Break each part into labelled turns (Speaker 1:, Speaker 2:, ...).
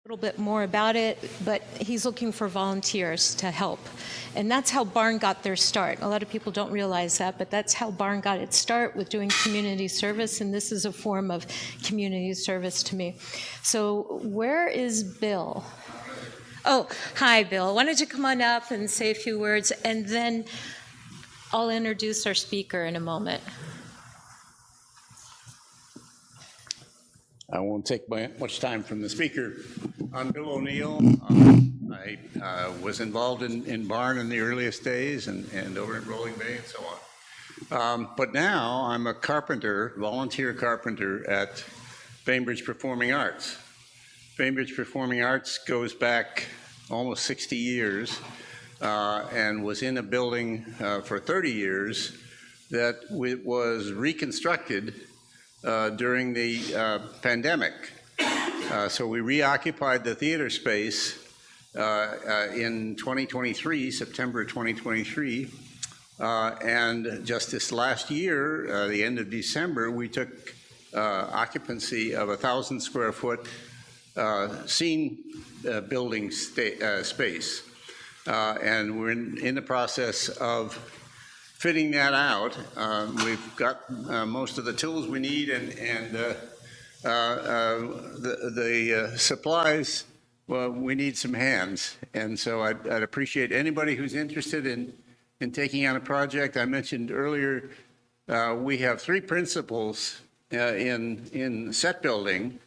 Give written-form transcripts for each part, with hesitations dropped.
Speaker 1: little bit more about it, but he's looking for volunteers to help. And that's how Barn got their start. A lot of people don't realize that, but that's how Barn got its start, with doing community service, and this is a form of community service to me. So where is Bill? Oh, hi, Bill. Why don't you come on up and say a few words, and then I'll introduce our speaker in a moment.
Speaker 2: I won't take much time from the speaker. I'm Bill O'Neill. I was involved in Barn in the earliest days and over at Rolling Bay and so on. But now I'm a carpenter, volunteer carpenter at Bainbridge Performing Arts. Bainbridge Performing Arts goes back almost 60 years and was in a building for 30 years that was reconstructed during the pandemic. So we reoccupied the theater space in 2023, September 2023. And just this last year, the end of December, we took occupancy of 1,000 square foot scene building space. And we're in the process of fitting that out. We've got most of the tools we need and the supplies. Well, we need some hands, and so I'd appreciate anybody who's interested in taking on a project. I mentioned earlier we have 3 principles in set building.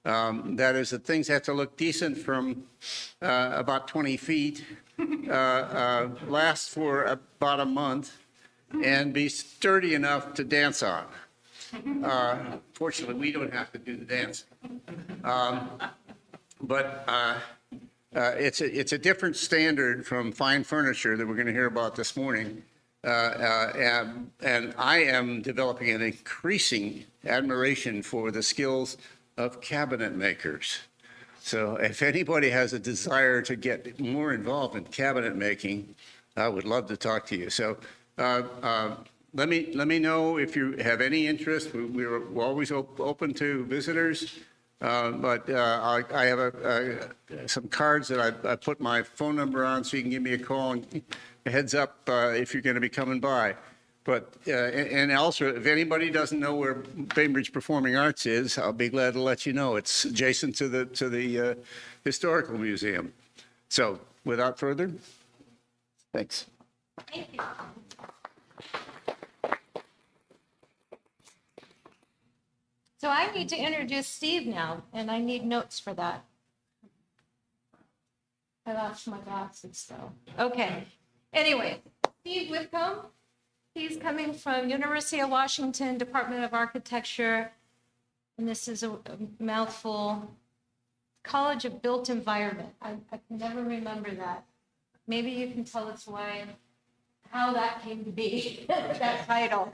Speaker 2: That is that things have to look decent from about 20 feet, last for about a month, and be sturdy enough to dance on. Fortunately, we don't have to do the dancing. But it's a different standard from fine furniture that we're going to hear about this morning. And I am developing an increasing admiration for the skills of cabinet makers. So if anybody has a desire to get more involved in cabinet making, I would love to talk to you. So let me know if you have any interest. We're always open to visitors. But I have some cards that I put my phone number on, so you can give me a call and a heads up if you're going to be coming by. But and also, if anybody doesn't know where Bainbridge Performing Arts is, I'll be glad to let you know. It's adjacent to the Historical Museum. So, without further, thanks.
Speaker 1: Thank you. So I need to introduce Steve now, and I need notes for that. I lost my glasses, though. Okay. Anyway, Steve Withycombe. He's coming from University of Washington, Department of Architecture, and this is a mouthful, College of Built Environment. I can never remember that. Maybe you can tell us how that came to be, that title.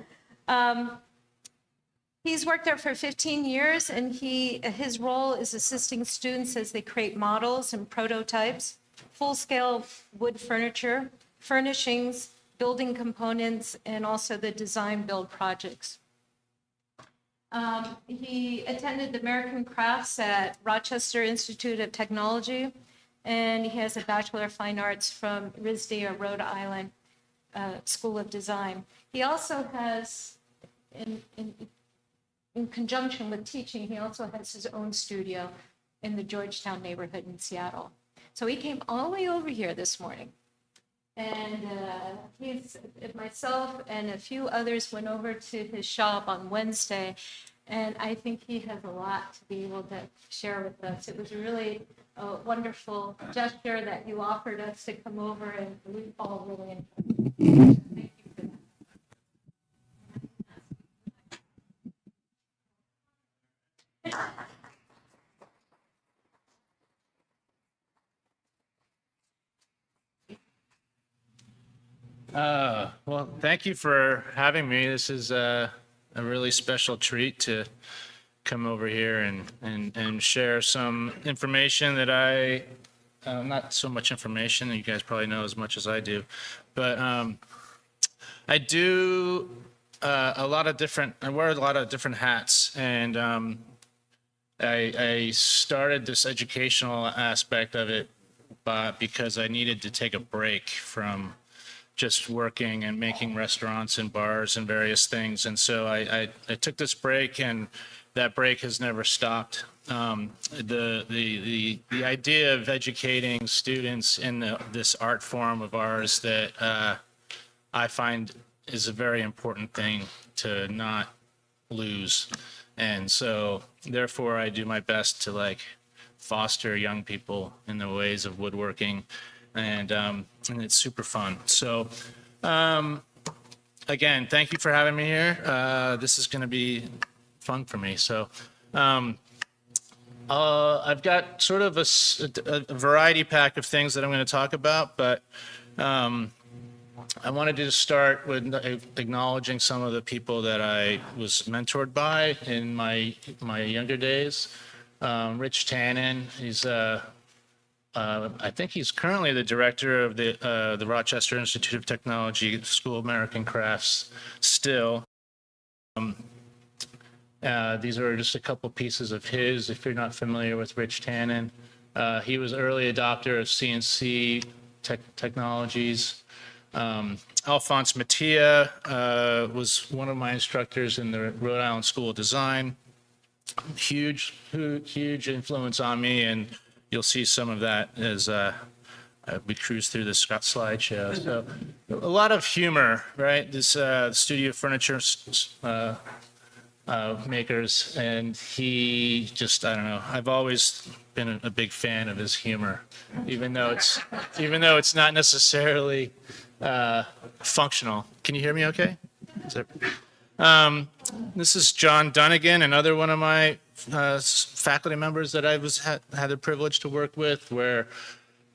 Speaker 1: He's worked there for 15 years, and his role is assisting students as they create models and prototypes, full-scale wood furniture, furnishings, building components, and also the design build projects. He attended the American Crafts at Rochester Institute of Technology, and he has a Bachelor of Fine Arts from Rhode Island School of Design. He also has, in conjunction with teaching, he also has his own studio in the Georgetown neighborhood in Seattle. So he came all the way over here this morning. And myself and a few others went over to his shop on Wednesday, and I think he has a lot to be able to share with us. It was really a wonderful gesture that you offered us to come over, and we all really enjoyed it. Thank you for that.
Speaker 3: Well, thank you for having me. This is a really special treat to come over here and share some information that not so much information, you guys probably know as much as I do, but I do I wear a lot of different hats, and I started this educational aspect of it because I needed to take a break from just working and making restaurants and bars and various things. And so I took this break, and that break has never stopped. The idea of educating students in this art form of ours that I find is a very important thing to not lose. And so therefore I do my best to like foster young people in the ways of woodworking, and it's super fun. So again, thank you for having me here. This is going to be fun for me. So I've got sort of a variety pack of things that I'm going to talk about, but I wanted to start with acknowledging some of the people that I was mentored by in my younger days. Rich Tannen, he's I think he's currently the director of the Rochester Institute of Technology School of American Crafts still. These are just a couple pieces of his, if you're not familiar with Rich Tannen. He was early adopter of CNC technologies. Alphonse Mattia was one of my instructors in the Rhode Island School of Design. Huge influence on me, and you'll see some of that as we cruise through this slideshow. So a lot of humor, right? This studio furniture makers, and he just, I don't know, I've always been a big fan of his humor, even though it's not necessarily functional. Can you hear me okay? This is John Dunnigan, another one of my faculty members that I had the privilege to work with, where,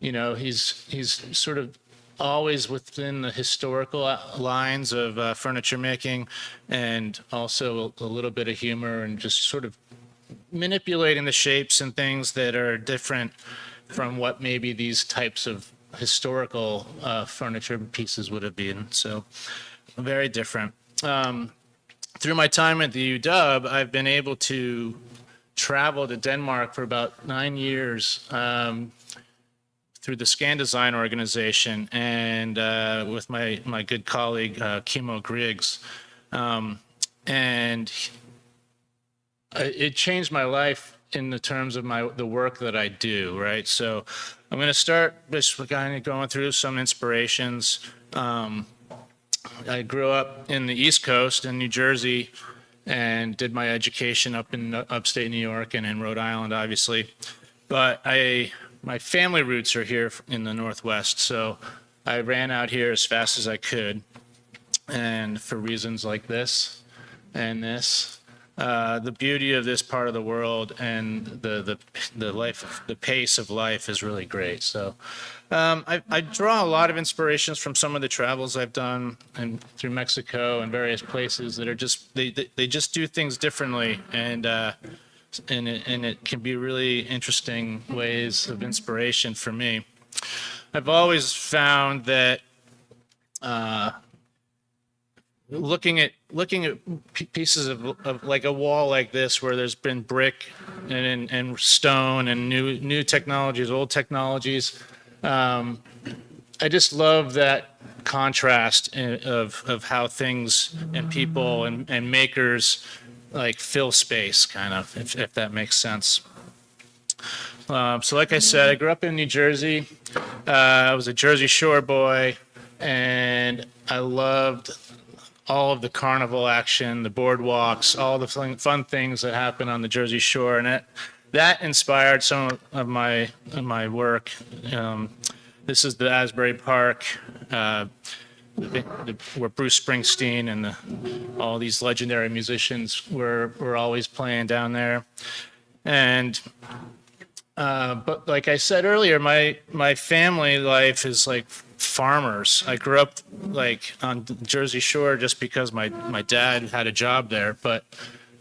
Speaker 3: you know, he's sort of always within the historical lines of furniture making, and also a little bit of humor, and just sort of manipulating the shapes and things that are different from what maybe these types of historical furniture pieces would have been. So very different. Through my time at the UW, I've been able to travel to Denmark for about 9 years through the Scan Design organization, and with my good colleague, Kimo Griggs. And it changed my life in the terms of the work that I do, right? So I'm going to start just kind of going through some inspirations. I grew up in the East Coast in New Jersey, and did my education up in upstate New York and in Rhode Island, obviously. But my family roots are here in the Northwest, so I ran out here as fast as I could, and for reasons like this and this. The beauty of this part of the world and the pace of life is really great. So I draw a lot of inspirations from some of the travels I've done and through Mexico and various places that are just they just do things differently, and it can be really interesting ways of inspiration for me. I've always found that looking at pieces of like a wall like this, where there's been brick and stone and new technologies, old technologies, I just love that contrast of how things and people and makers like fill space, kind of, if that makes sense. So like I said, I grew up in New Jersey. I was a Jersey Shore boy, and I loved all of the carnival action, the boardwalks, all the fun things that happen on the Jersey Shore, and that inspired some of my work. This is the Asbury Park, where Bruce Springsteen and all these legendary musicians were always playing down there. And but like I said earlier, my family life is like farmers. I grew up like on the Jersey Shore just because my dad had a job there, but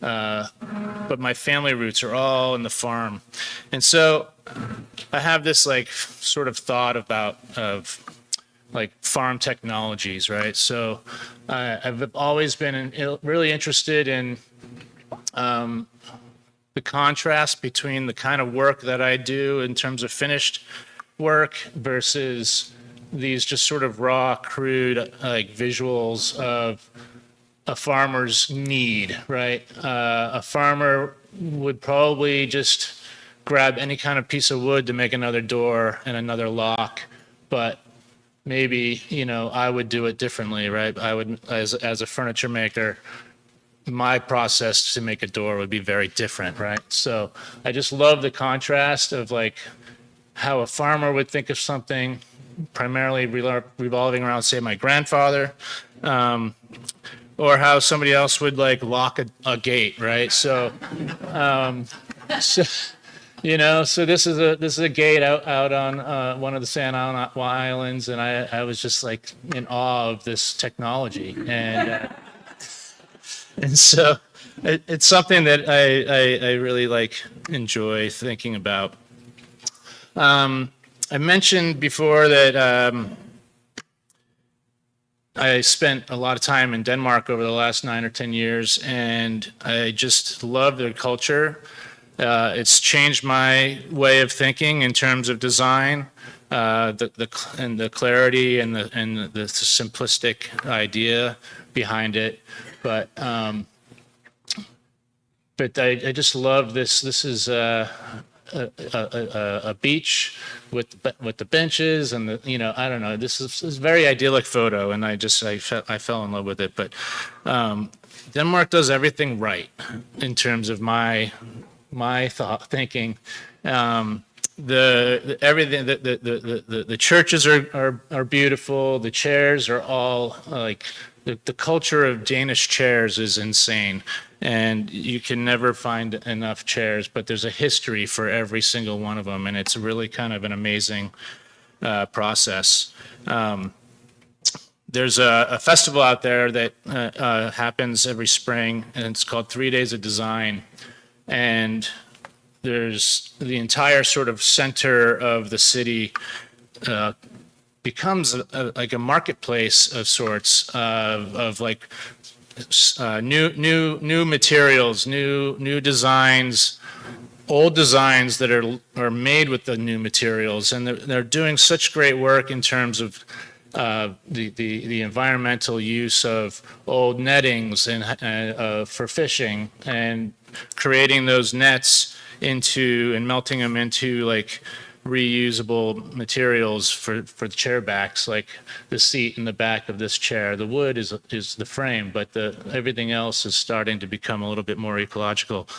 Speaker 3: my family roots are all in the farm. And so I have this like sort of thought of like farm technologies, right? So I've always been really interested in the the contrast between the kind of work that I do in terms of finished work versus these just sort of raw, crude, like visuals of a farmer's need, right? A farmer would probably just grab any kind of piece of wood to make another door and another lock, but maybe, I would do it differently, right? I would, as a furniture maker, my process to make a door would be very different, right? So I just love the contrast of like how a farmer would think of something primarily revolving around, say, my grandfather, or how somebody else would like lock a gate, right? So, so this is a gate out on one of the San Juan Islands, and I was just like in awe of this technology, and so it's something that I really like enjoy thinking about. I mentioned before that I spent a lot of time in Denmark over the last 9 or 10 years, and I just love their culture. It's changed my way of thinking in terms of design, the clarity and the simplistic idea behind it. But I just love this. This is a beach with the benches and I don't know. This is a very idyllic photo, and I fell in love with it. But Denmark does everything right in terms of my thinking. Everything, the churches are beautiful. The chairs are all like the culture of Danish chairs is insane, and you can never find enough chairs. But there's a history for every single one of them, and it's really kind of an amazing process. There's a festival out there that happens every spring, and it's called 3 Days of Design. And there's the entire sort of center of the city becomes like a marketplace of sorts of like new materials, new designs, old designs that are made with the new materials, and they're doing such great work in terms of the environmental use of old nettings and for fishing, and creating those nets and melting them into like reusable materials for the chair backs, like the seat in the back of this chair. The wood is the frame, but everything else is starting to become a little bit more ecological,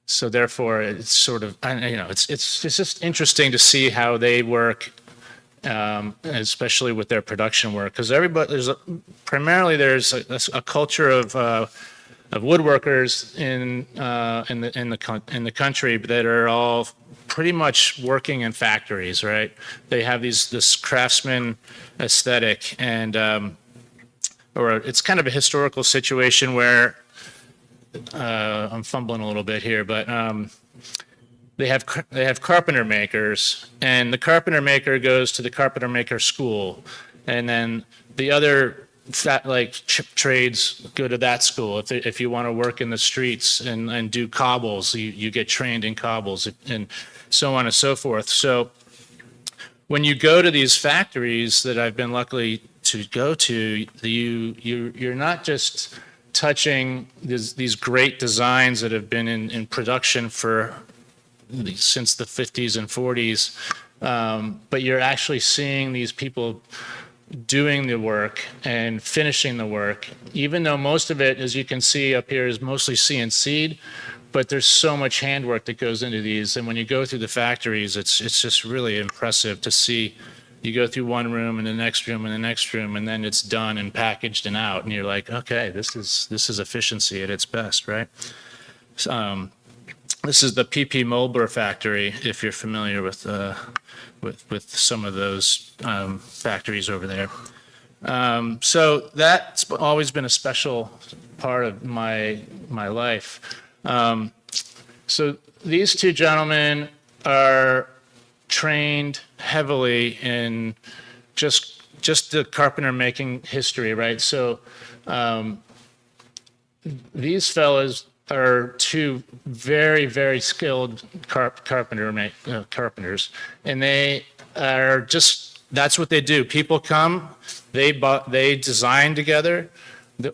Speaker 3: so therefore it's sort of it's just interesting to see how they work, especially with their production work, because there's a culture of woodworkers in the country that are all pretty much working in factories, right? They have this craftsman aesthetic, and or it's kind of a historical situation where I'm fumbling a little bit here, but they have carpenter makers, and the carpenter maker goes to the carpenter maker school, and then the other trades go to that school. If you want to work in the streets and do cobbles, you get trained in cobbles, and so on and so forth. So when you go to these factories that I've been lucky to go to, you're not just touching these great designs that have been in production since the 50s and 40s, but you're actually seeing these people doing the work and finishing the work, even though most of it, as you can see up here, is mostly CNC'd, but there's so much handwork that goes into these. And when you go through the factories, it's just really impressive to see. You go through one room and the next room and the next room, and then it's done and packaged and out, and you're like, okay, this is efficiency at its best, right? This is the PP Mulber factory, if you're familiar with some of those factories over there. So that's always been a special part of my life. So these two gentlemen are trained heavily in just the carpenter making history, right? So these fellas are two very, very skilled carpenters, and they are just, that's what they do. People come, they design together,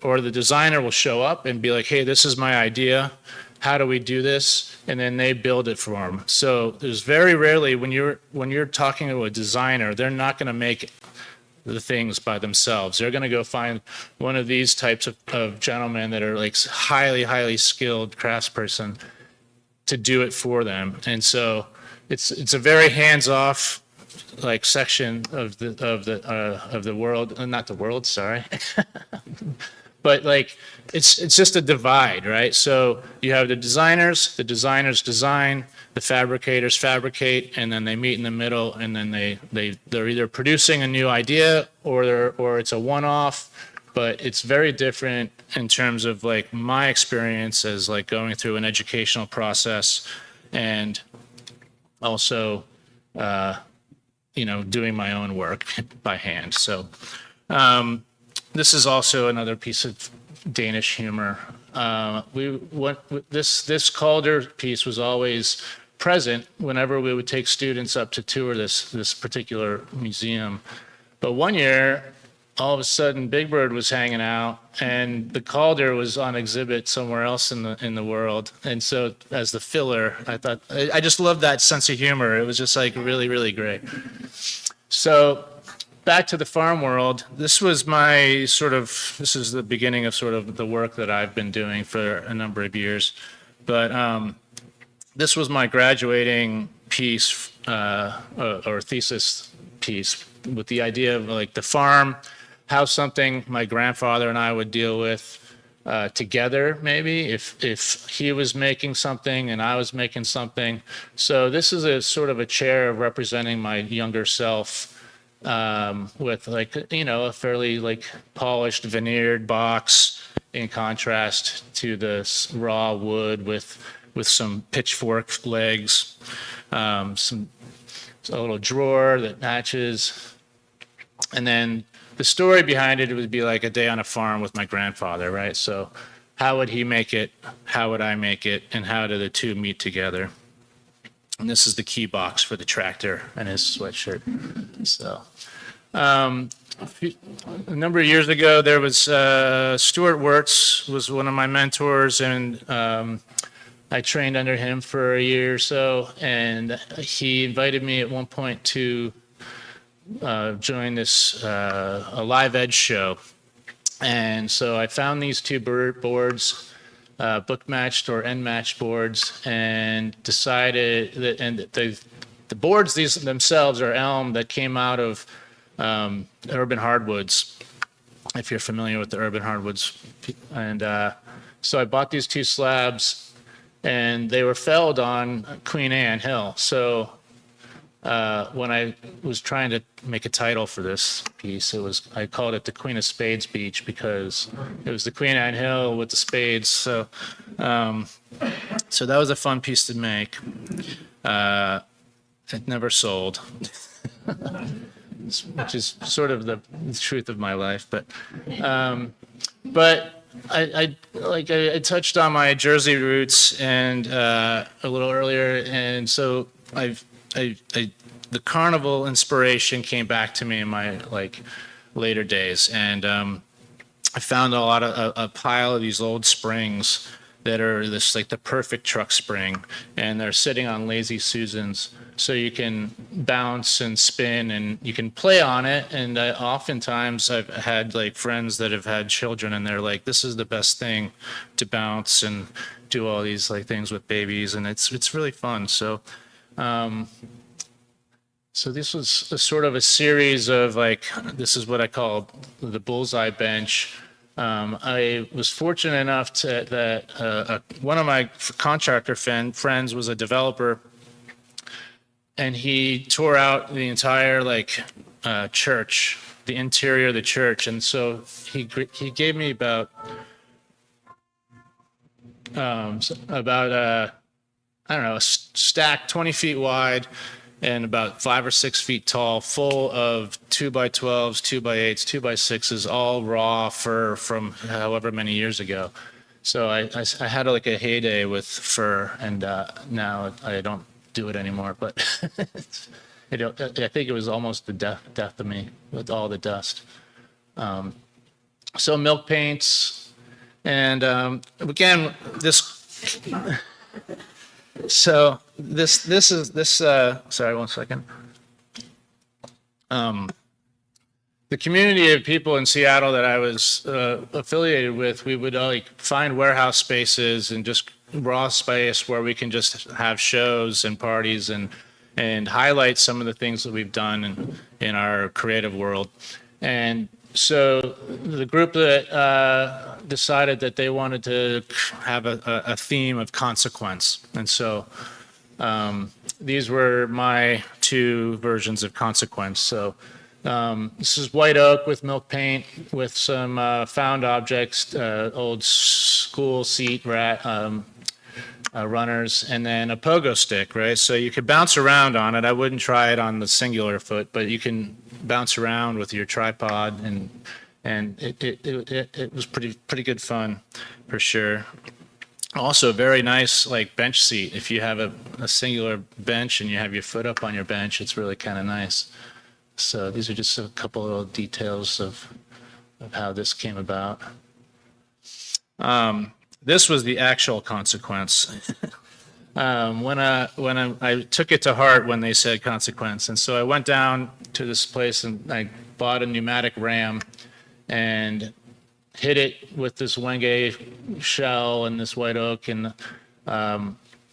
Speaker 3: or the designer will show up and be like, hey, this is my idea. How do we do this? And then they build it for them. So there's very rarely, when you're talking to a designer, they're not going to make the things by themselves. They're going to go find one of these types of gentlemen that are like highly, highly skilled craftsperson to do it for them. And so it's a very hands-off like section of the world, not the world, sorry. But like, it's just a divide, right? So you have the designers design, the fabricators fabricate, and then they meet in the middle, and then they're either producing a new idea or it's a one-off, but it's very different in terms of like my experience as like going through an educational process and also, doing my own work by hand. So, this is also another piece of Danish humor. This Calder piece was always present whenever we would take students up to tour this particular museum. But one year, all of a sudden, Big Bird was hanging out, and the Calder was on exhibit somewhere else in the world. And so, as the filler, I just loved that sense of humor. It was just like really, really great. So, back to the farm world, this is the beginning of sort of the work that I've been doing for a number of years. But this was my graduating piece or thesis piece with the idea of like the farm, how something my grandfather and I would deal with together, maybe if he was making something and I was making something. So this is a sort of a chair representing my younger self, with like, a fairly like polished veneered box in contrast to this raw wood with some pitchfork legs, a little drawer that matches. And then the story behind it would be like a day on a farm with my grandfather, right? So how would he make it? How would I make it? And how do the two meet together? And this is the key box for the tractor and his sweatshirt. So, a number of years ago, there was Stuart Wirtz was one of my mentors, and I trained under him for a year or so. And he invited me at one point to join this a live edge show. And so I found these two boards. Book matched or end matched boards, and decided that, and the boards these themselves are elm that came out of urban hardwoods, if you're familiar with the urban hardwoods. And so I bought these two slabs, and they were felled on Queen Anne Hill. So when I was trying to make a title for this piece, I called it the Queen of Spades Beach, because it was the Queen Anne Hill with the spades. So that was a fun piece to make. It never sold, which is sort of the truth of my life. But I touched on my Jersey roots and a little earlier, and so the carnival inspiration came back to me in my later days, and I found a pile of these old springs that are the perfect truck spring, and they're sitting on Lazy Susans, so you can bounce and spin and you can play on it. And oftentimes I've had friends that have had children, and they're like, this is the best thing to bounce and do all these things with babies, and it's really fun. So this was a sort of a series of this is what I call the bullseye bench. I was fortunate enough that one of my contractor friends was a developer, and he tore out the entire church, the interior of the church, and so he gave me about I don't know, a stack 20 feet wide and about 5 or 6 feet tall, full of 2x12s, 2x8s, 2x6s, all raw fur from however many years ago. So I had like a heyday with fur, and now I don't do it anymore. But I think it was almost the death of me with all the dust. So milk paints, and again, this. So this is. Sorry, one second. The community of people in Seattle that I was affiliated with, we would like find warehouse spaces and just raw space where we can just have shows and parties and highlight some of the things that we've done in our creative world. And so the group that decided that they wanted to have a theme of consequence. And so these were my two versions of consequence. So this is white oak with milk paint with some found objects, old school seat runners, and then a pogo stick, right? So you could bounce around on it. I wouldn't try it on the singular foot, but you can bounce around with your tripod, and it was pretty good fun for sure. Also, very nice like bench seat. If you have a singular bench and you have your foot up on your bench, it's really kind of nice. So these are just a couple of little details of how this came about. This was the actual consequence. When I took it to heart when they said consequence. And so I went down to this place and I bought a pneumatic ram and hit it with this wenge shell and this white oak. And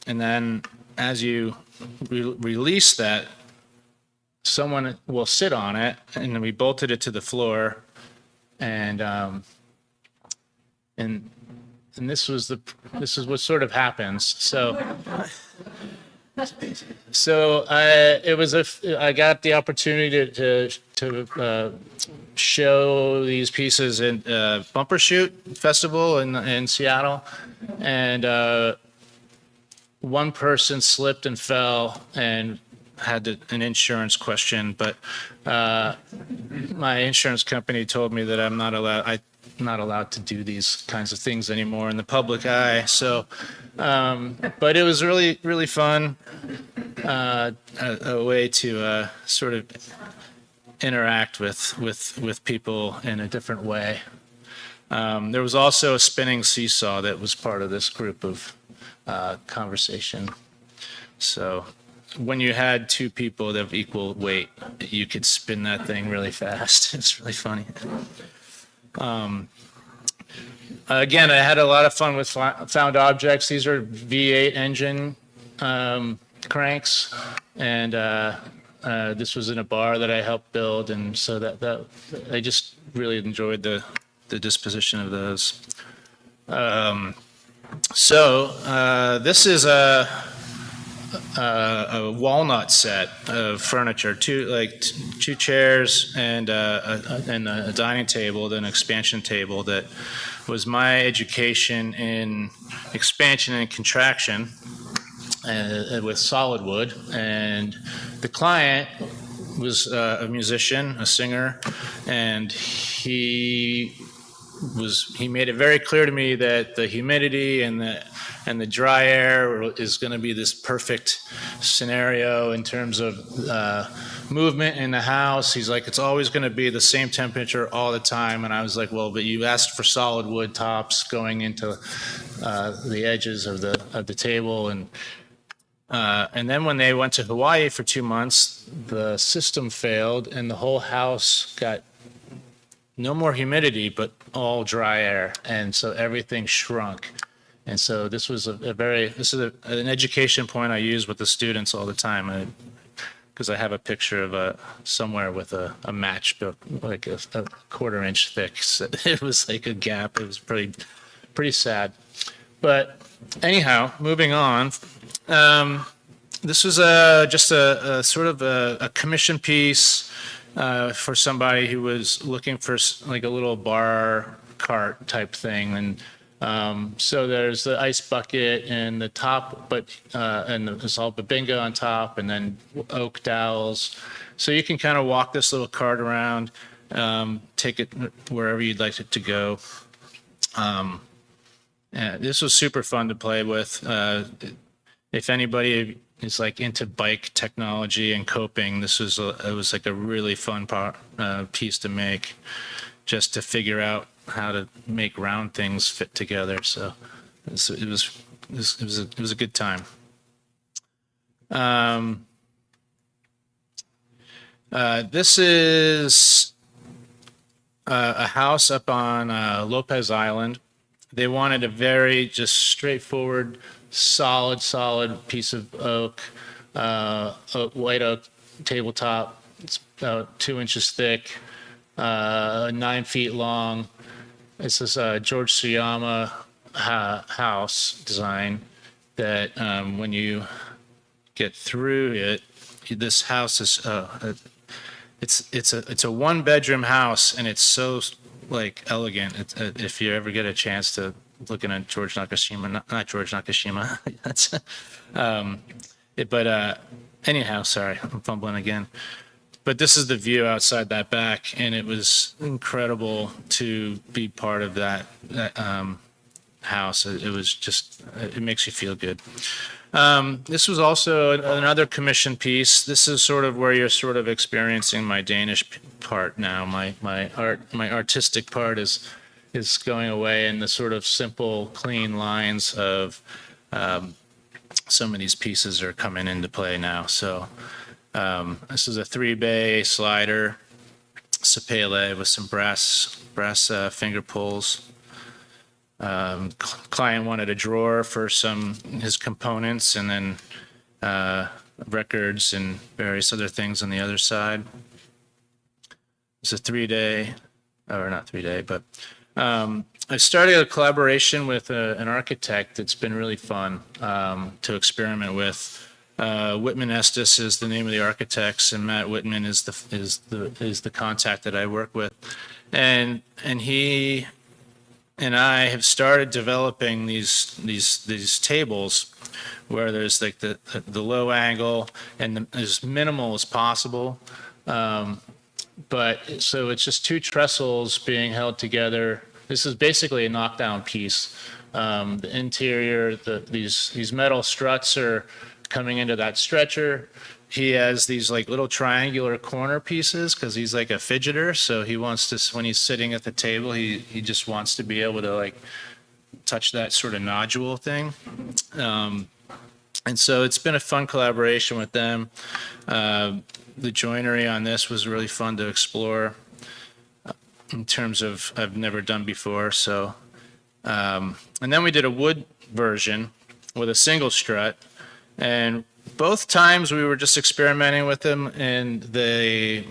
Speaker 3: then as you release that, someone will sit on it, and then we bolted it to the floor, and this is what sort of happens. So I got the opportunity to show these pieces in Bumper Shoot Festival in Seattle, and one person slipped and fell and had an insurance question, but my insurance company told me that I'm not allowed to do these kinds of things anymore in the public eye. So, but it was really fun, a way to sort of interact with people in a different way. There was also a spinning seesaw that was part of this group of conversation. So when you had two people of equal weight, you could spin that thing really fast. It's really funny. Again, I had a lot of fun with found objects. These are V8 engine cranks, and this was in a bar that I helped build, and so that I just really enjoyed the disposition of those. This is a walnut set of furniture, two chairs and a dining table, then an expansion table. That was my education in expansion and contraction with solid wood. And the client was a musician, a singer, and he made it very clear to me that the humidity and the dry air is going to be this perfect scenario in terms of movement in the house. He's like, it's always going to be the same temperature all the time. And I was like, well, but you asked for solid wood tops going into the edges of the table. And then when they went to Hawaii for 2 months, the system failed and the whole house got no more humidity, but all dry air. And so everything shrunk. And so this was an education point I use with the students all the time, because I have a picture of somewhere with a matchbook, like a 1/4 inch thick. So it was like a gap. It was pretty sad. But anyhow, moving on. This was just a sort of a commission piece for somebody who was looking for like a little bar cart type thing. And so there's the ice bucket and the top, and there's all the bingo on top, and then oak dowels. So you can kind of walk this little cart around, take it wherever you'd like it to go. This was super fun to play with. If anybody is like into bike technology and coping, it was like a really fun piece to make, just to figure out how to make round things fit together. So it was a good time. This is a house up on Lopez Island. They wanted a very just straightforward, solid piece of oak, white oak tabletop. It's about 2 inches thick, 9 feet long. This is a George Suyama house design that when you get through it, this house is it's a 1-bedroom house, and it's so like elegant. If you ever get a chance to look at George Nakashima, not George Nakashima, that's anyhow, sorry, I'm fumbling again. But this is the view outside that back, and it was incredible to be part of that house. It was just, it makes you feel good. This was also another commission piece. This is sort of where you're sort of experiencing my Danish part now. My artistic part is going away, and the sort of simple, clean lines of some of these pieces are coming into play now. So this is a 3-bay slider, sapele with some brass finger pulls. Client wanted a drawer for his components, and then records and various other things on the other side. It's a 3-day, or not 3-day, but I started a collaboration with an architect that's been really fun to experiment with. Whitman Estes is the name of the architects, and Matt Whitman is the contact that I work with, and he and I have started developing these tables where there's like the low angle and as minimal as possible. But so it's just 2 trestles being held together. This is basically a knockdown piece. The interior, these metal struts are coming into that stretcher. He has these like little triangular corner pieces because he's like a fidgeter. So he wants to, when he's sitting at the table, he just wants to be able to like touch that sort of nodule thing. And so it's been a fun collaboration with them. The joinery on this was really fun to explore in terms of I've never done before. So, and then we did a wood version with a single strut, and both times we were just experimenting with them, and they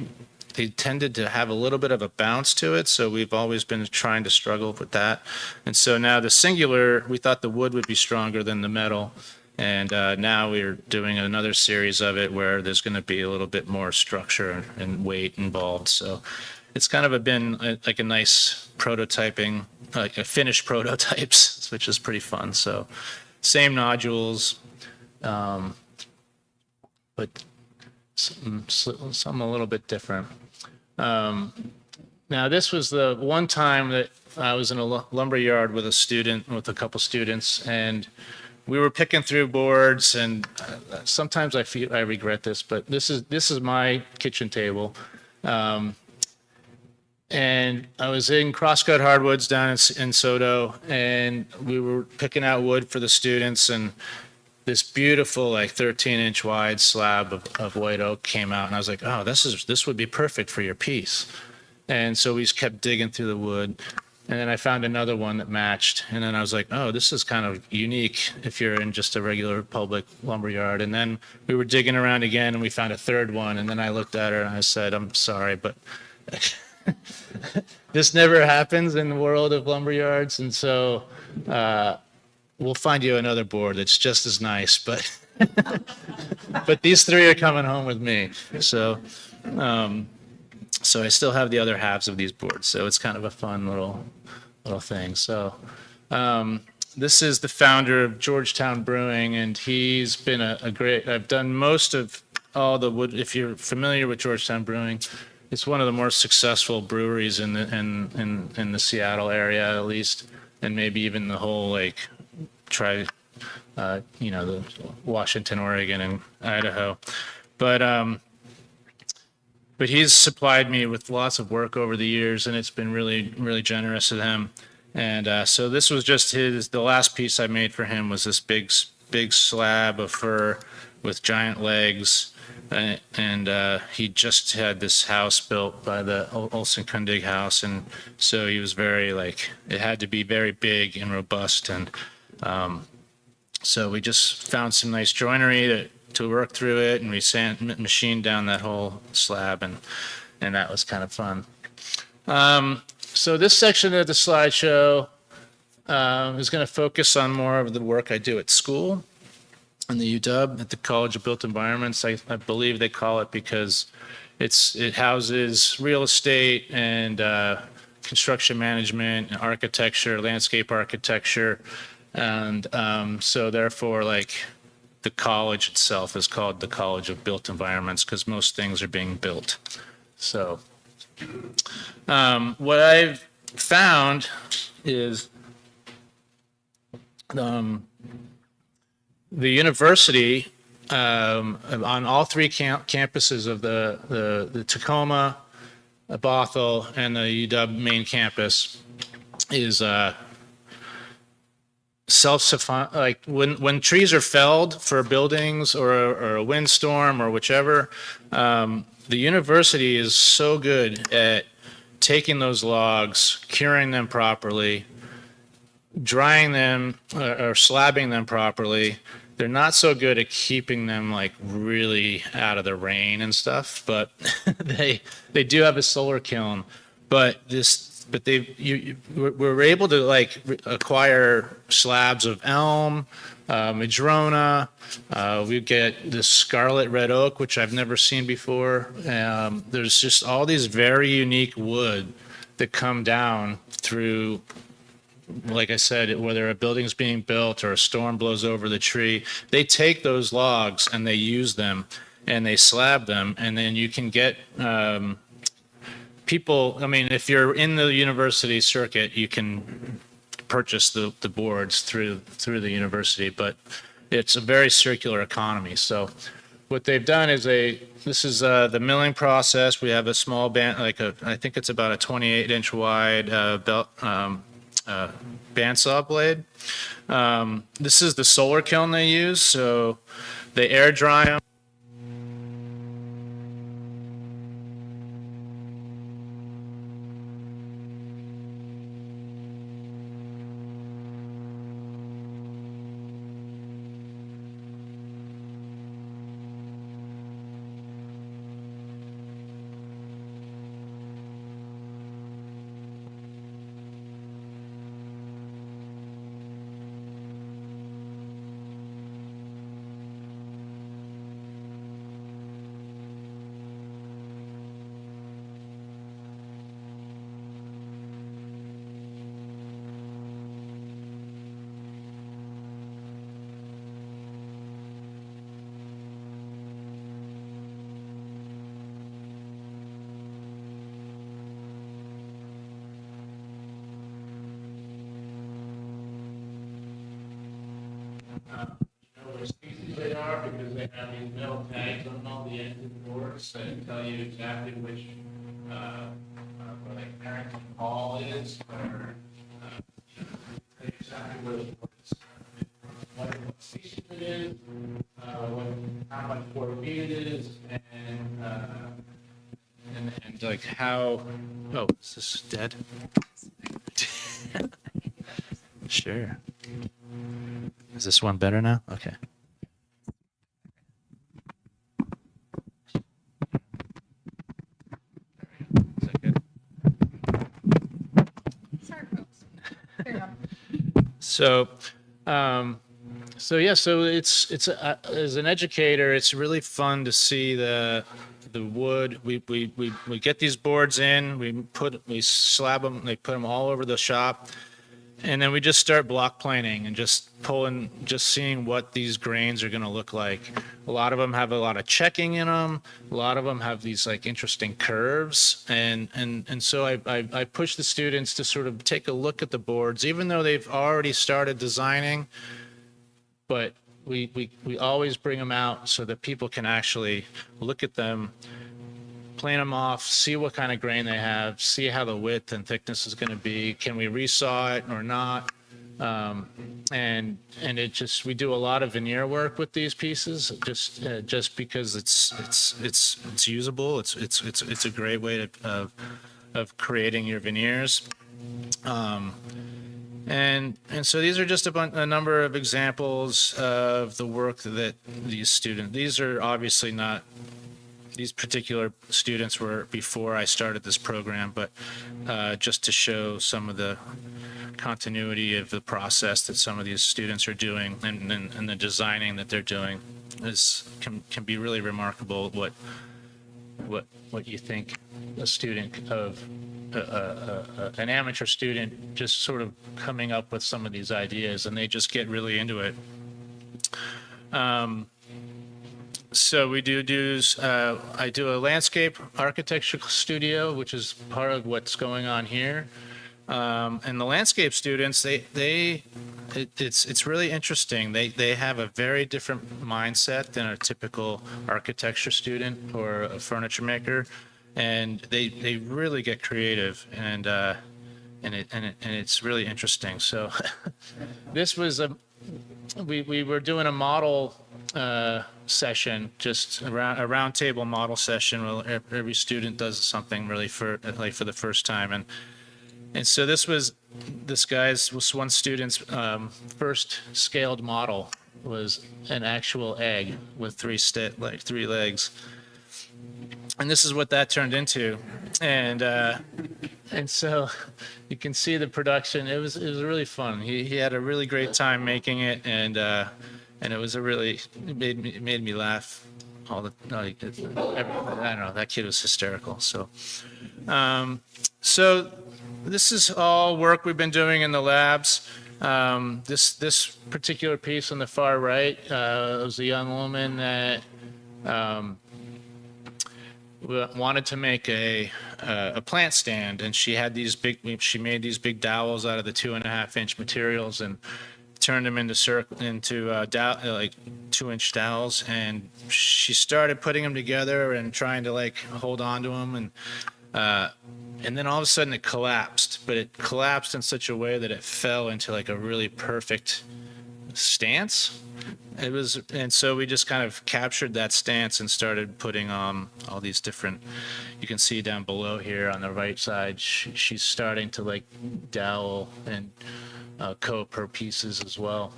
Speaker 3: tended to have a little bit of a bounce to it. So we've always been trying to struggle with that. And so now the singular, we thought the wood would be stronger than the metal. And now we're doing another series of it where there's going to be a little bit more structure and weight involved. So it's kind of been like a nice prototyping, like a finished prototypes, which is pretty fun. So same nodules, but some a little bit different. Now this was the one time that I was in a lumber yard with a couple students, and we were picking through boards, and sometimes I regret this, but this is my kitchen table. And I was in Crosscut Hardwoods down in Soto, and we were picking out wood for the students, and this beautiful like 13-inch wide slab of white oak came out, and I was like, oh, this would be perfect for your piece. And so we just kept digging through the wood, and then I found another one that matched, and then I was like, oh, this is kind of unique if you're in just a regular public lumber yard. And then we were digging around again, and we found a third one, and then I looked at her and I said, I'm sorry, but this never happens in the world of lumber yards, and so we'll find you another board that's just as nice, but but these 3 are coming home with me. So so I still have the other halves of these boards, so it's kind of a fun little thing. So this is the founder of Georgetown Brewing, and he's been a great, I've done most of all the wood. If you're familiar with Georgetown Brewing, it's one of the more successful breweries in the Seattle area, at least. and maybe even the whole like the Washington, Oregon, and Idaho. But he's supplied me with lots of work over the years, and it's been really, really generous of him. And so this was just the last piece I made for him was this big slab of fir with giant legs. And he just had this house built by the Olson Kundig house. And so he was very it had to be very big and robust. And so we just found some nice joinery to work through it, and we machined down that whole slab, and that was kind of fun. So this section of the slideshow is going to focus on more of the work I do at school in the UW at the College of Built Environments. I believe they call it because it houses real estate and construction management, and architecture, landscape architecture, and so therefore the college itself is called the College of Built Environments because most things are being built. So what I've found is the university on all three campuses of the Tacoma, Bothell, and the UW main campus is self-sufficient. Like when trees are felled for buildings or a windstorm or whichever, the university is so good at taking those logs, curing them properly, drying them or slabbing them properly. They're not so good at keeping them really out of the rain and stuff, but they do have a solar kiln. But we're able to acquire slabs of elm, madrona. We get this scarlet red oak, which I've never seen before. There's just all these very unique wood that come down through. Like I said, whether a building's being built or a storm blows over the tree, they take those logs and they use them and they slab them, and then you can get people. I mean, if you're in the university circuit, you can purchase the boards through the university, but it's a very circular economy. So what they've done is this is the milling process. We have a small band, I think it's about a 28-inch wide bandsaw blade. This is the solar kiln they use, so they air dry them. Where species they are, because they have these metal tags on all the ends of the boards that tell you exactly which where Harrington Hall is, or exactly where the board is, what species it is, how much 4 feet it is, and how. Oh, is this dead? Sure. Is this one better now? Okay. Is that good?
Speaker 1: Sorry, folks.
Speaker 3: So it's as an educator, it's really fun to see the wood. We get these boards in, we slab them, they put them all over the shop. And then we just start block planing and just seeing what these grains are going to look like. A lot of them have a lot of checking in them. A lot of them have these like interesting curves. And so I push the students to sort of take a look at the boards, even though they've already started designing, but we always bring them out so that people can actually look at them, plane them off, see what kind of grain they have, see how the width and thickness is going to be. Can we resaw it or not? And it just, we do a lot of veneer work with these pieces, just because it's usable. It's a great way of creating your veneers. And so these are just a number of examples of the work that these are obviously not, these particular students were before I started this program, but just to show some of the continuity of the process that some of these students are doing and the designing that they're doing can be really remarkable. What you think a student of an amateur student just sort of coming up with some of these ideas, and they just get really into it. So we I do a landscape architecture studio, which is part of what's going on here. And the landscape students, it's really interesting. They have a very different mindset than a typical architecture student or a furniture maker, and they really get creative, and it's really interesting. So this was we were doing a model session, just a round table model session where every student does something really for the first time, and so this was one student's first scaled model was an actual egg with three legs, and this is what that turned into, and so you can see the production. It was really fun. He had a really great time making it, and it was it made me laugh all the I don't know, that kid was hysterical. So this is all work we've been doing in the labs. This particular piece on the far right was a young woman that wanted to make a plant stand, and she made these big dowels out of the 2.5-inch materials and turned them into 2-inch dowels, and she started putting them together and trying to like hold on to them, and then all of a sudden it collapsed, but it collapsed in such a way that it fell into like a really perfect stance. And so we just kind of captured that stance and started putting all these different, you can see down below here on the right side, she's starting to like dowel and coat her pieces as well.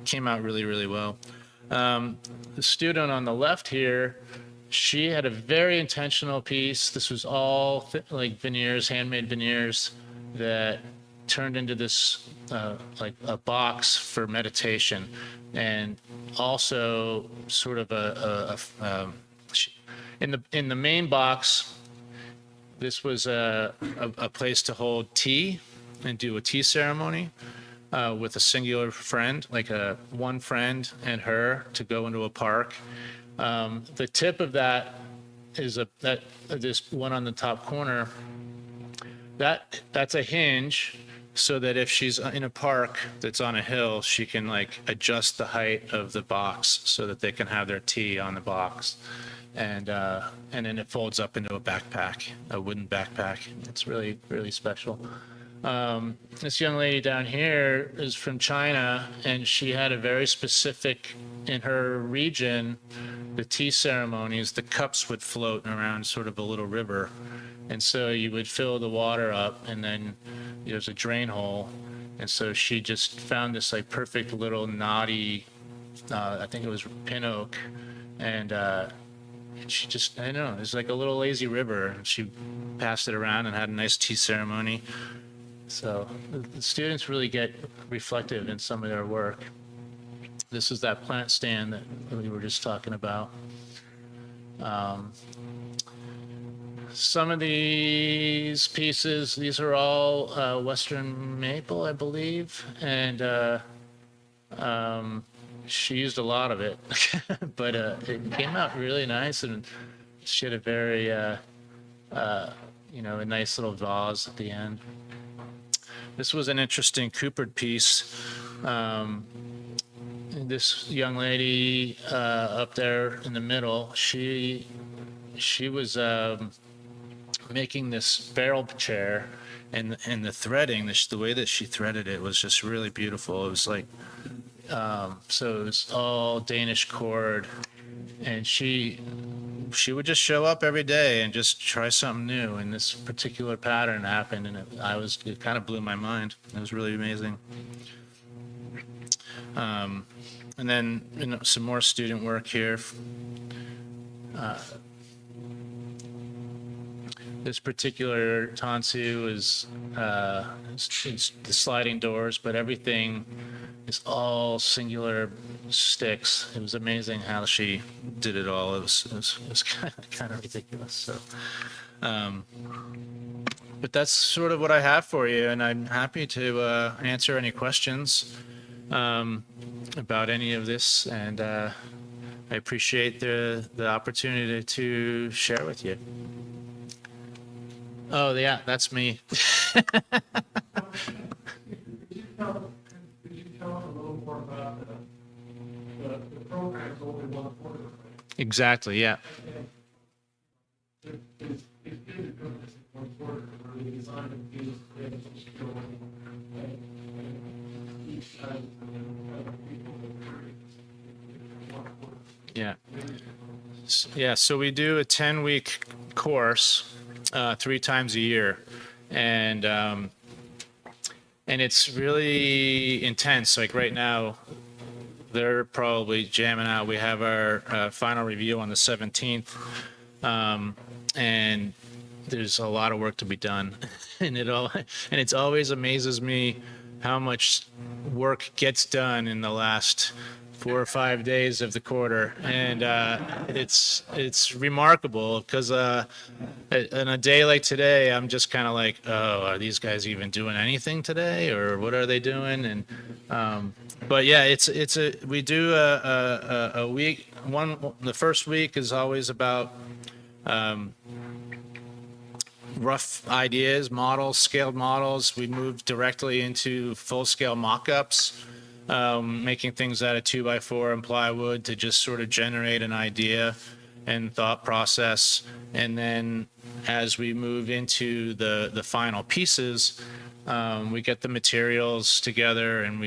Speaker 3: Came out really, really well. The student on the left here, she had a very intentional piece. This was all like veneers, handmade veneers that turned into this like a box for meditation, and also sort of in the main box, this was a place to hold tea and do a tea ceremony with a singular friend, like one friend and her, to go into a park. The tip of that is this one on the top corner. That's a hinge, so that if she's in a park that's on a hill, she can like adjust the height of the box so that they can have their tea on the box. And then it folds up into a backpack, a wooden backpack. It's really, really special. This young lady down here is from China, and she had a very specific, in her region, the tea ceremonies, the cups would float around sort of a little river. And so you would fill the water up, and then there's a drain hole. And so she just found this like perfect little knotty, I think it was pin oak. And she just, I don't know, it's like a little lazy river. And she passed it around and had a nice tea ceremony. So the students really get reflective in some of their work. This is that plant stand that we were just talking about. some of these pieces, these are all Western maple, I believe, and she used a lot of it, but it came out really nice, and she had a very, a nice little vase at the end. This was an interesting coopered piece. This young lady up there in the middle, she was making this barrel chair, and the threading, the way that she threaded it was just really beautiful. It was like, so it was all Danish cord, and she would just show up every day and just try something new. And this particular pattern happened, and it kind of blew my mind. It was really amazing. And then some more student work here. This particular tansu is it's the sliding doors, but everything is all singular sticks. It was amazing how she did it all. It was kind of ridiculous. So, but that's sort of what I have for you, and I'm happy to answer any questions about any of this, and I appreciate the opportunity to share with you. Oh, yeah, that's me.
Speaker 4: Could you tell us a little more about the program's only one quarter, right?
Speaker 3: Exactly, yeah.
Speaker 4: It's good to do this in one quarter, where the design of these creative skill, and each side of people in one quarter.
Speaker 3: Yeah. Yeah, so we do a 10-week course 3 times a year, and it's really intense. Like right now, they're probably jamming out. We have our final review on the 17th, and there's a lot of work to be done, and it always amazes me how much work gets done in the last 4 or 5 days of the quarter, and it's remarkable because on a day like today, I'm just kind of like, oh, are these guys even doing anything today, or what are they doing? And but yeah, we do a week. The first week is always about rough ideas, models, scaled models. We move directly into full-scale mock-ups. Making things out of 2x4 and plywood to just sort of generate an idea and thought process. And then as we move into the final pieces, we get the materials together, and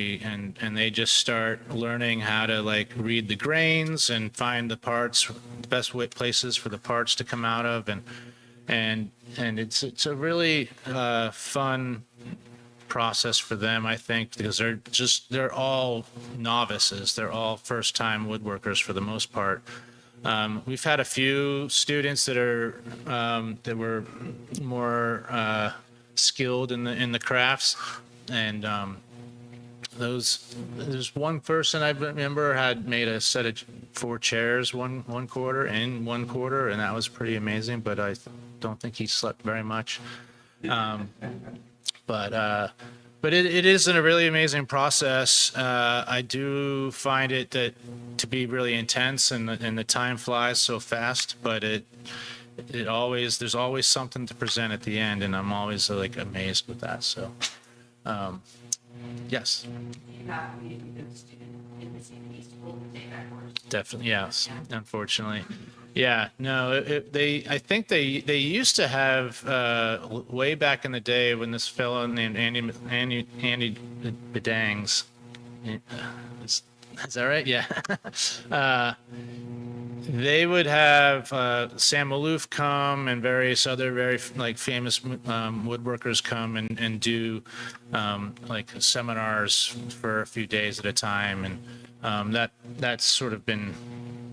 Speaker 3: they just start learning how to like read the grains and find the parts, the best places for the parts to come out of, and it's a really fun process for them, I think, because they're all novices. They're all first-time woodworkers for the most part. We've had a few students that were more skilled in the crafts, and there's one person I remember had made a set of 4 chairs one quarter, and that was pretty amazing. But I don't think he slept very much. But it is a really amazing process. I do find it to be really intense, and the time flies so fast. But there's always something to present at the end, and I'm always like amazed with that. So, yes.
Speaker 5: You have to be a good student in the same school to take that course.
Speaker 3: Definitely, yes. Unfortunately, yeah. No, I think they used to have way back in the day when this fellow named Andy Bedangs. Is that right? Yeah. They would have Sam Maloof come and various other very famous woodworkers come and do like seminars for a few days at a time, and that's sort of been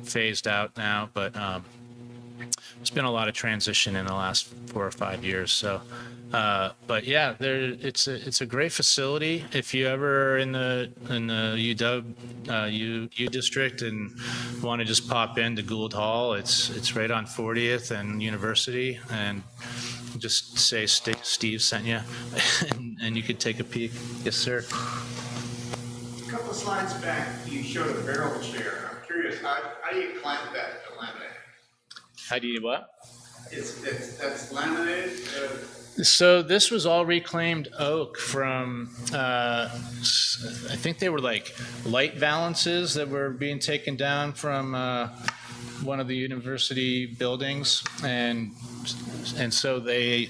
Speaker 3: phased out now, but there's been a lot of transition in the last 4 or 5 years. So But yeah, it's a great facility. If you ever are in the UW U district and want to just pop into Gould Hall, it's right on 40th and University, and just say Steve sent you, and you could take a peek. Yes, sir.
Speaker 2: A couple of slides back, you showed a barrel chair. I'm curious, how do you clamp that to laminate?
Speaker 3: How do you what?
Speaker 2: That's laminated?
Speaker 3: So this was all reclaimed oak from, I think they were like light valances that were being taken down from one of the university buildings, and so they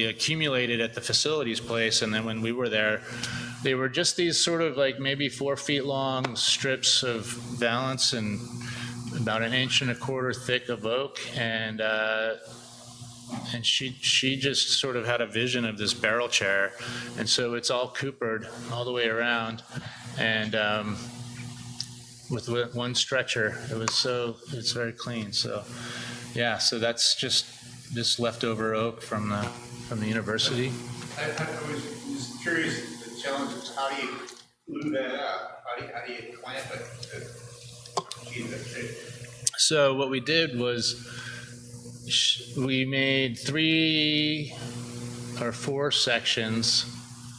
Speaker 3: accumulated at the facilities place, and then when we were there, they were just these sort of like maybe 4 feet long strips of valance and about 1.25 inches thick of oak, and she just sort of had a vision of this barrel chair, and so it's all coopered all the way around, and with one stretcher, it's very clean. So yeah, so that's just this leftover oak from the university.
Speaker 2: I was curious, the challenge is how do you glue that up? How do you clamp it to achieve that shape?
Speaker 3: So what we did was we made 3 or 4 sections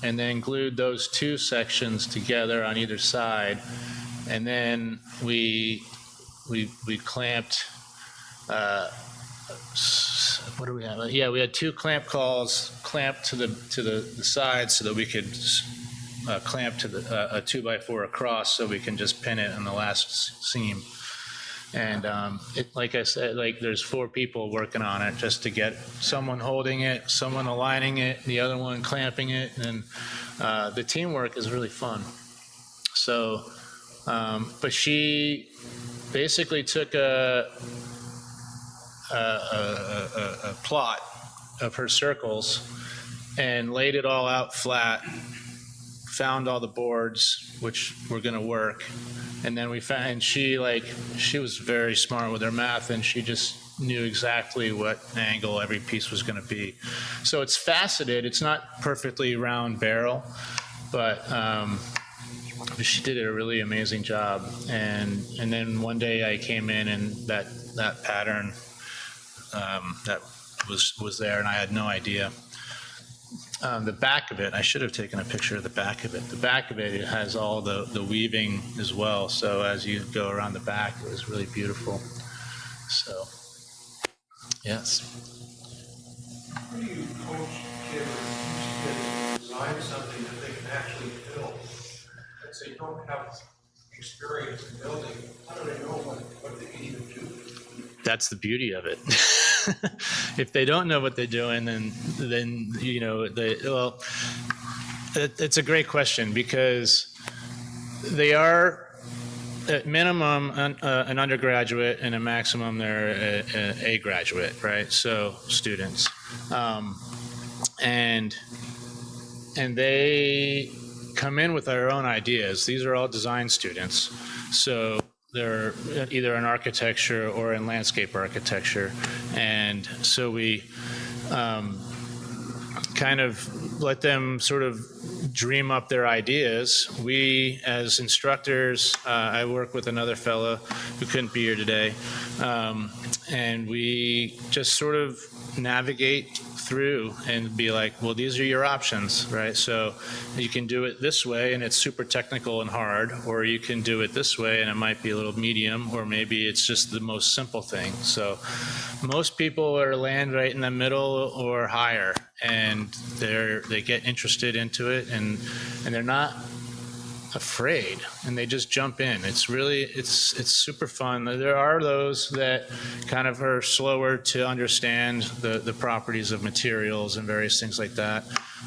Speaker 3: and then glued those 2 sections together on either side, and then we clamped. What do we have? Yeah, we had 2 clamp calls clamped to the sides so that we could clamp to a 2x4 across, so we can just pin it on the last seam. And like I said, like there's 4 people working on it just to get someone holding it, someone aligning it, the other one clamping it, and the teamwork is really fun. So, but she basically took a plot of her circles and laid it all out flat, found all the boards which were going to work, and then we found, and she was very smart with her math, and she just knew exactly what angle every piece was going to be. So it's faceted. It's not perfectly round barrel, but she did a really amazing job. And then one day I came in, and that pattern that was there, and I had no idea. The back of it, I should have taken a picture of the back of it. The back of it has all the weaving as well. So as you go around the back, it was really beautiful. So, yes.
Speaker 4: How do you coach kids to design something that they can actually build? Let's say you don't have experience in building, how do they know what they can even do?
Speaker 3: That's the beauty of it. If they don't know what they're doing, then you know, it's a great question, because they are at minimum an undergraduate, and at maximum they're a graduate, right? So students, and they come in with their own ideas. These are all design students, so they're either in architecture or in landscape architecture. And so we kind of let them sort of dream up their ideas. We, as instructors, I work with another fellow who couldn't be here today, and we just sort of navigate through and be like, well, these are your options, right? So you can do it this way and it's super technical and hard, or you can do it this way and it might be a little medium, or maybe it's just the most simple thing. So most people are land right in the middle or higher, and they get interested into it, and they're not afraid, and they just jump in. It's super fun. There are those that kind of are slower to understand the properties of materials and various things like that.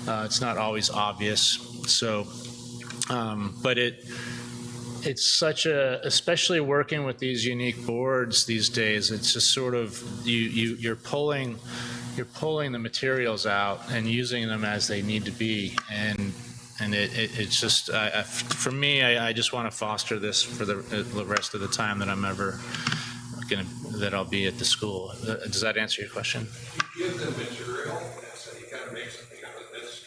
Speaker 3: It's not always obvious. So, but it's such especially working with these unique boards these days, it's just sort of, you're pulling the materials out and using them as they need to be. And it's just, for me, I just want to foster this for the rest of the time that I'm ever that I'll be at the school. Does that answer your question?
Speaker 4: You give them material, as make something out of this?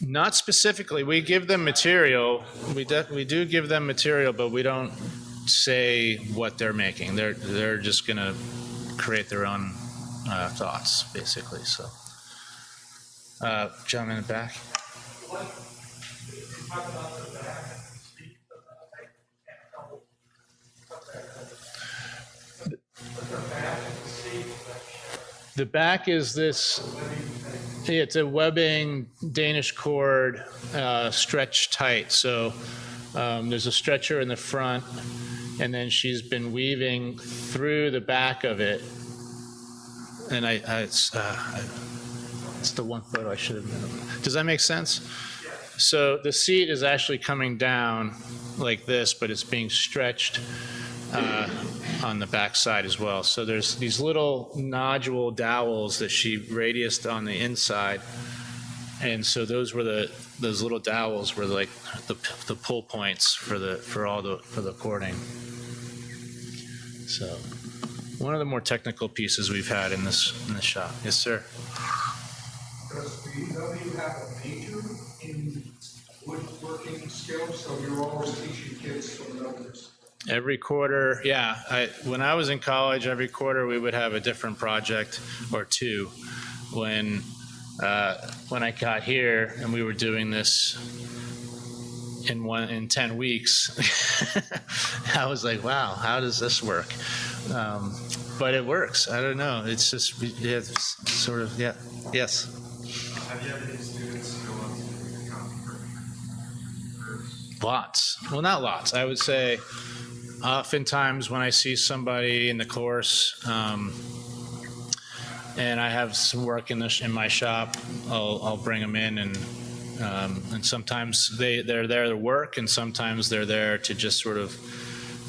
Speaker 3: Not specifically. We give them material. We do give them material, but we don't say what they're making. They're just going to create their own thoughts, basically. So, gentleman in the back.
Speaker 4: What, you talk about the back, speak about that, can't tell what that is. What's the back of the seat?
Speaker 3: The back is this. It's a webbing Danish cord, stretch tight. So there's a stretcher in the front, and then she's been weaving through the back of it. And it's the one photo I should have. Does that make sense? So the seat is actually coming down like this, but it's being stretched on the back side as well. So there's these little nodule dowels that she radiused on the inside, and so those little dowels were like the pull points for the cording. So one of the more technical pieces we've had in this shop. Yes, sir.
Speaker 4: Does the UW have a major in woodworking skills, so you're always teaching kids from others?
Speaker 3: Every quarter, yeah. When I was in college, every quarter we would have a different project or two. When I got here and we were doing this in 10 weeks, I was like, wow, how does this work? But it works. I don't know. It's just sort of, yeah. Yes.
Speaker 4: Have you had any students go up to the county?
Speaker 3: Lots. Well, not lots. I would say oftentimes when I see somebody in the course and I have some work in my shop, I'll bring them in, and sometimes they're there to work, and sometimes they're there to just sort of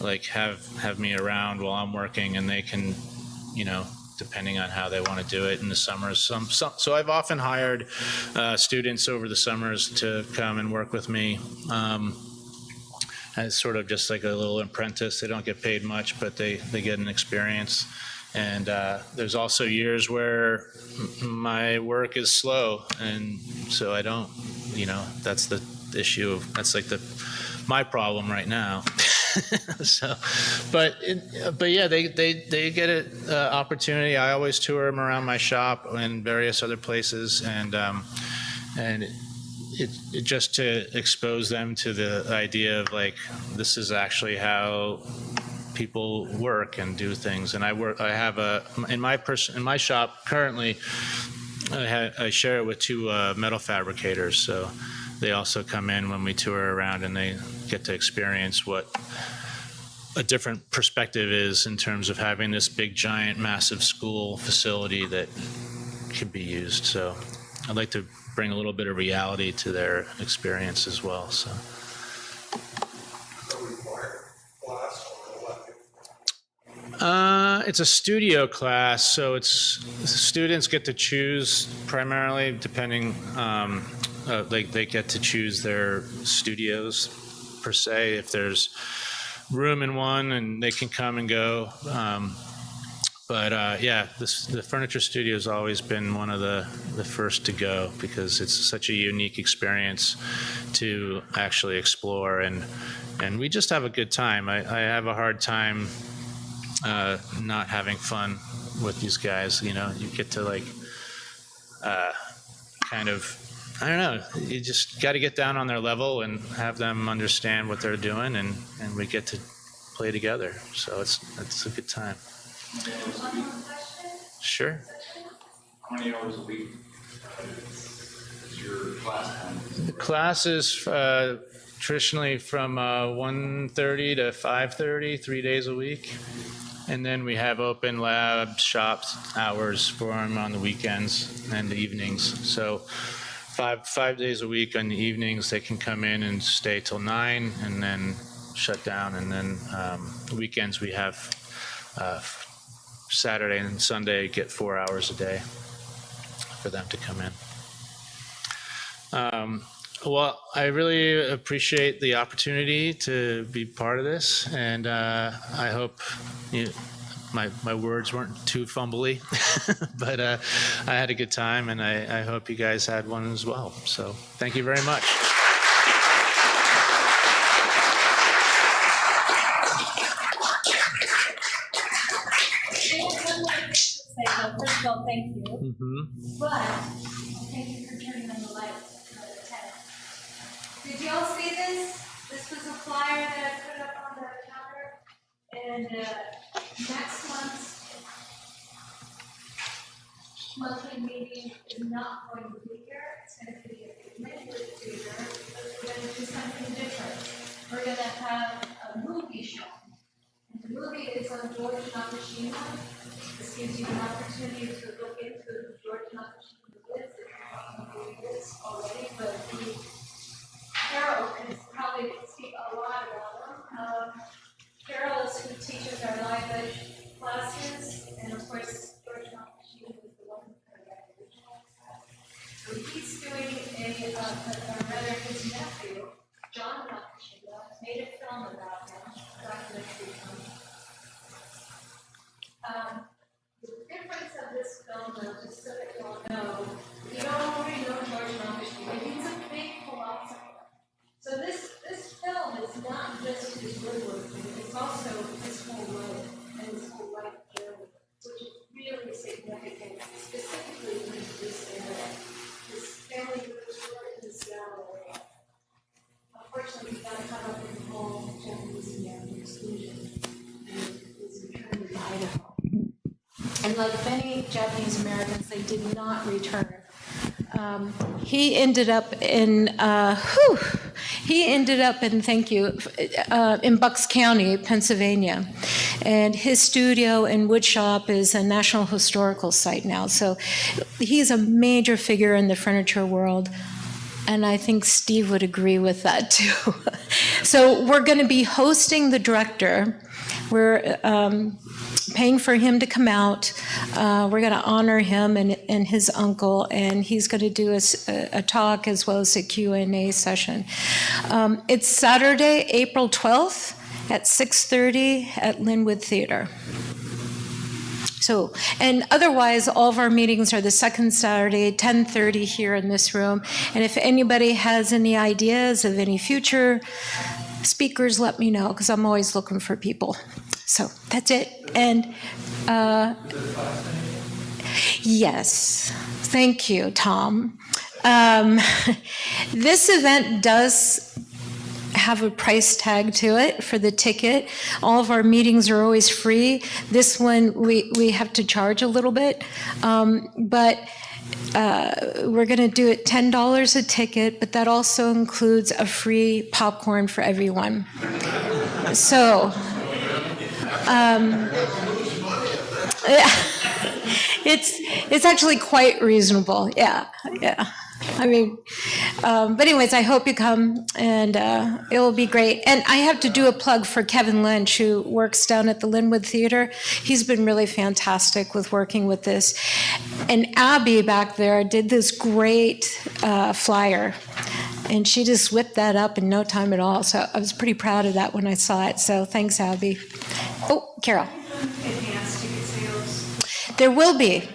Speaker 3: like have me around while I'm working, and they can, depending on how they want to do it in the summers. So I've often hired students over the summers to come and work with me. As sort of just like a little apprentice. They don't get paid much, but they get an experience. And there's also years where my work is slow, and so I don't, that's the issue of, that's like my problem right now. So, but yeah, they get an opportunity. I always tour them around my shop and various other places, and it just to expose them to the idea of like, this is actually how people work and do things. And I have in my shop currently, I share it with two metal fabricators. So they also come in when we tour around, and they get to experience what a different perspective is in terms of having this big, giant, massive school facility that can be used. So I'd like to bring a little bit of reality to their experience as well. So. It's a studio class, so students get to choose primarily, depending, they get to choose their studios per se. If there's room in one, and they can come and go. But the furniture studio has always been one of the first to go, because it's such a unique experience to actually explore, and we just have a good time. I have a hard time not having fun with these guys. You get to kind of, I don't know, you just got to get down on their level and have them understand what they're doing, and we get to play together. So it's a good time. Sure.
Speaker 6: How many hours a week is your class time?
Speaker 3: The class is traditionally from 1:30 to 5:30, 3 days a week. And then we have open lab shops hours for them on the weekends and the evenings. So five days a week on the evenings, they can come in and stay till 9 and then shut down. And then the weekends we have Saturday and Sunday get 4 hours a day for them to come in. Well, I really appreciate the opportunity to be part of this, and I hope my words weren't too fumbly, but I had a good time, and I hope you guys had one as well. So thank you very much.
Speaker 1: First of all, thank you.
Speaker 3: Mm-hmm.
Speaker 1: But thank you for turning on the lights. Did you all see this? This was a flyer that I put up on the counter. And next month's monthly meeting is not going to be here. It's going to be at the Linwood Theater, but we're going to do something different. We're going to have a movie show. And the movie is on George Nakashima. This gives you an opportunity to look into who George Nakashima is, if you don't know who he is already, but Carol can probably speak a lot about him. Carol is who teaches our live ed classes, and of course, George Nakashima is the one who kind of got the original class. So he's doing rather his nephew, John Nakashima, made a film about him, documentary film. The difference of this film, though, just so that you all know, you don't already know George Nakashima. He's a big philosopher. So this film is not just his woodworking, it's also his whole life and his whole life journey, which is really significant, specifically in this area. His family was born in the Seattle area. Unfortunately, he got caught up in the whole Japanese American exclusion and was interned in Idaho. And like many Japanese Americans, they did not return. He ended up in, thank you, in Bucks County, Pennsylvania. And his studio and wood shop is a National Historical Site now. So he's a major figure in the furniture world. And I think Steve would agree with that too. So we're going to be hosting the director. We're paying for him to come out. We're going to honor him and his uncle, and he's going to do a talk as well as a Q&A session. It's Saturday, April 12th at 6:30 at Linwood Theater. So, and otherwise, all of our meetings are the second Saturday, 10:30 here in this room. And if anybody has any ideas of any future speakers, let me know, because I'm always looking for people. So that's it. And yes, thank you, Tom. This event does have a price tag to it for the ticket. All of our meetings are always free. This one, we have to charge a little bit, but we're going to do it $10 a ticket, but that also includes a free popcorn for everyone. So, it's actually quite reasonable. Yeah. I mean, but anyways, I hope you come, and it will be great. And I have to do a plug for Kevin Lynch, who works down at the Linwood Theater. He's been really fantastic with working with this. And Abby back there did this great flyer, and she just whipped that up in no time at all. So I was pretty proud of that when I saw it. So thanks, Abby. Oh, Carol.
Speaker 5: Advanced ticket sales.
Speaker 1: There will be.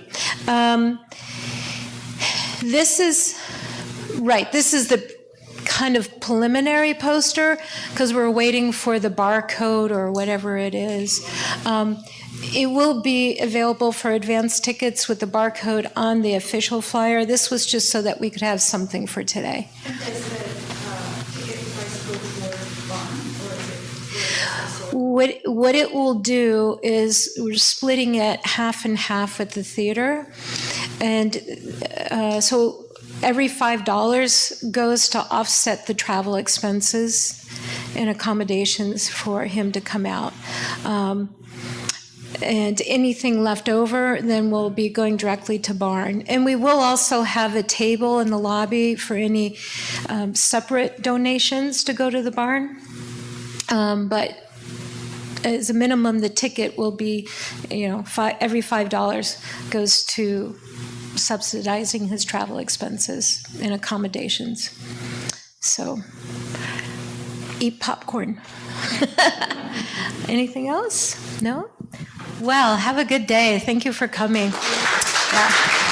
Speaker 1: This is the kind of preliminary poster, because we're waiting for the barcode or whatever it is. It will be available for advance tickets with the barcode on the official flyer. This was just so that we could have something for today.
Speaker 5: Does the ticket price go for one, or is it?
Speaker 1: What it will do is we're splitting it half and half with the theater. And so every $5 goes to offset the travel expenses and accommodations for him to come out. And anything left over then will be going directly to Barn. And we will also have a table in the lobby for any separate donations to go to the Barn. But as a minimum, the ticket will be, every $5 goes to subsidizing his travel expenses and accommodations. So, eat popcorn. Anything else? No? Well, have a good day. Thank you for coming. Yeah.